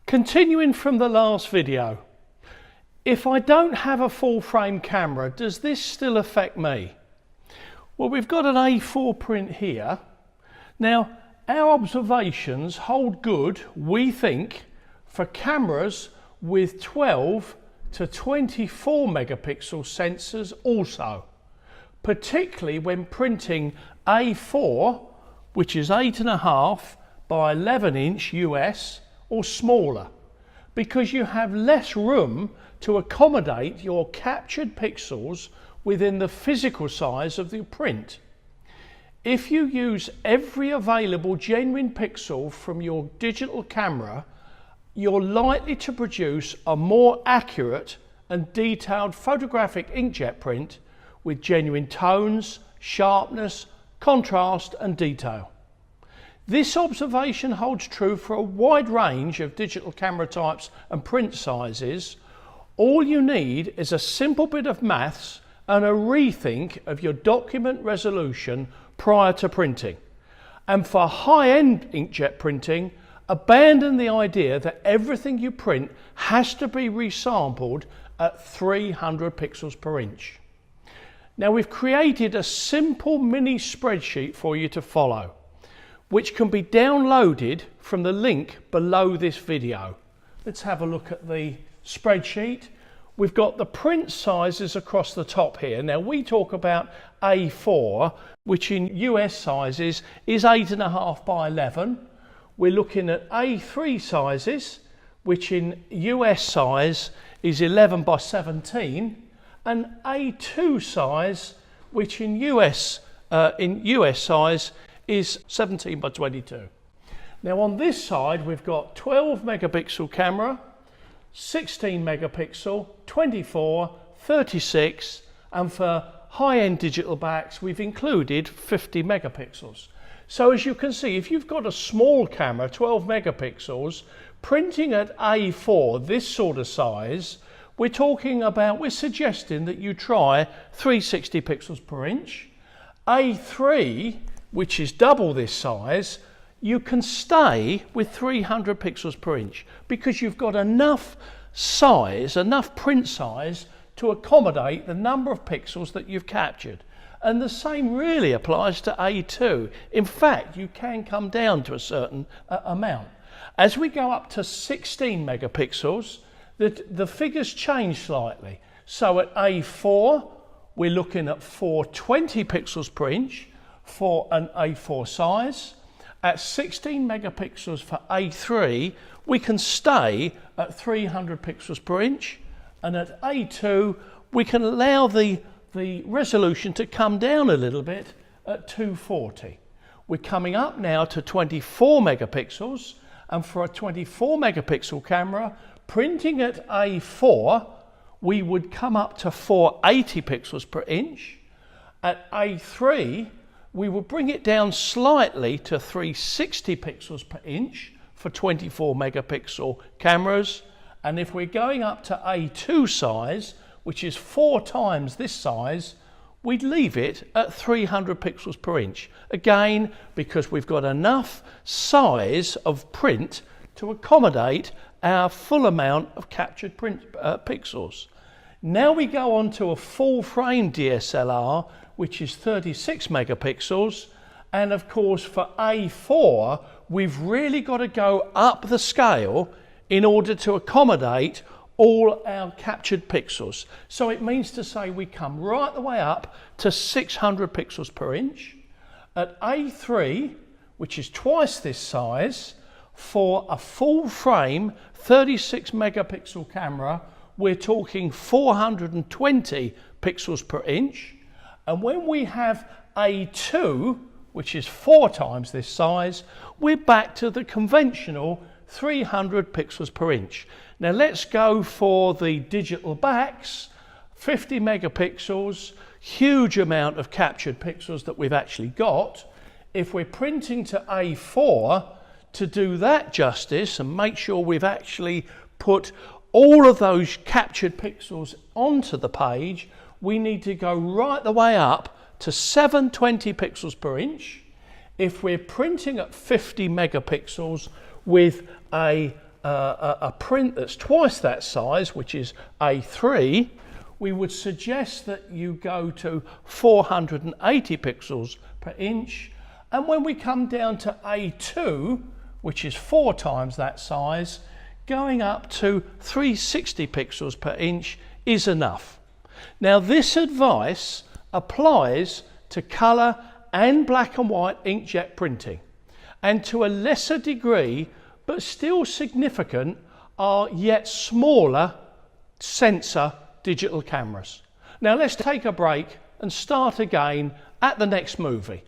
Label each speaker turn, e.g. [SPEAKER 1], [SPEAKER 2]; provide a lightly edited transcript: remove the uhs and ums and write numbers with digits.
[SPEAKER 1] Continuing from the last video, if I don't have a full frame camera, does this still affect me? Well, we've got an A4 print here. Now, our observations hold good, we think, for cameras with 12 to 24 megapixel sensors also, particularly when printing A4, which is 8.5 by 11 inch US or smaller, because you have less room to accommodate your captured pixels within the physical size of the print. If you use every available genuine pixel from your digital camera, you're likely to produce a more accurate and detailed photographic inkjet print with genuine tones, sharpness, contrast and detail. This observation holds true for a wide range of digital camera types and print sizes. All you need is a simple bit of maths and a rethink of your document resolution prior to printing. And for high-end inkjet printing, abandon the idea that everything you print has to be resampled at 300 pixels per inch. Now, we've created a simple mini spreadsheet for you to follow, which can be downloaded from the link below this video. Let's have a look at the spreadsheet. We've got the print sizes across the top here. Now, we talk about A4, which in US sizes is 8.5 by 11. We're looking at A3 sizes, which in US size is 11 by 17, and A2 size, which in US size is 17 by 22. Now on this side we've got 12 megapixel camera, 16 megapixel, 24, 36, and for high-end digital backs we've included 50 megapixels. So as you can see, if you've got a small camera, 12 megapixels, printing at A4, this sort of size, we're suggesting that you try 360 pixels per inch. A3, which is double this size, you can stay with 300 pixels per inch because you've got enough size, enough print size to accommodate the number of pixels that you've captured. And the same really applies to A2. In fact, you can come down to a certain amount. As we go up to 16 megapixels, the figures change slightly. So at A4, we're looking at 420 pixels per inch for an A4 size. At 16 megapixels for A3, we can stay at 300 pixels per inch. And at A2, we can allow the resolution to come down a little bit at 240. We're coming up now to 24 megapixels, and for a 24 megapixel camera, printing at A4, we would come up to 480 pixels per inch. At A3, we will bring it down slightly to 360 pixels per inch for 24 megapixel cameras. And if we're going up to A2 size, which is 4 times this size, we'd leave it at 300 pixels per inch. Again, because we've got enough size of print to accommodate our full amount of captured print pixels. Now we go on to a full frame DSLR, which is 36 megapixels. And of course for A4, we've really got to go up the scale in order to accommodate all our captured pixels. So it means to say we come right the way up to 600 pixels per inch. At A3, which is twice this size, for a full frame 36 megapixel camera, we're talking 420 pixels per inch. And when we have A2, which is 4 times this size, we're back to the conventional 300 pixels per inch. Now let's go for the digital backs, 50 megapixels, huge amount of captured pixels that we've actually got. If we're printing to A4, to do that justice and make sure we've actually put all of those captured pixels onto the page, we need to go right the way up to 720 pixels per inch. If we're printing at 50 megapixels with a a print that's twice that size, which is A3, we would suggest that you go to 480 pixels per inch. And when we come down to A2, which is 4 times that size, going up to 360 pixels per inch is enough. Now, this advice applies to colour and black and white inkjet printing, and to a lesser degree, but still significant, are yet smaller sensor digital cameras. Now let's take a break and start again at the next movie.